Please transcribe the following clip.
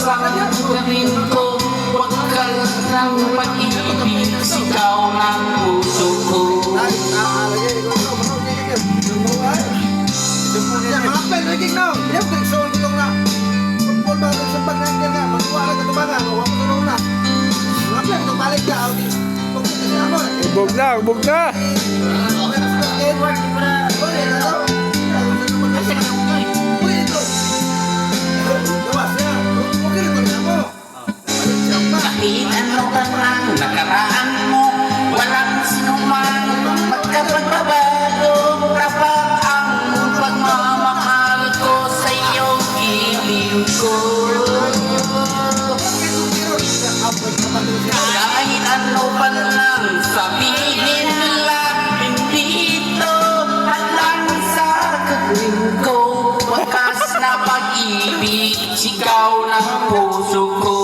Sanggamin ko, huwag ka ng pag-ibig, sigaw ng puso ko. Ubog na, ubog na. Kahit ano ka man nakaraan mo, walang sinumang magkapagbabago. Tapat ang pagmamahal ko sa iyong giliw ko. Kahit ano pa lang sabihin nila, hindi ito halang sa gagawin ko. Wakas na pag-ibig, sigaw ng puso ko.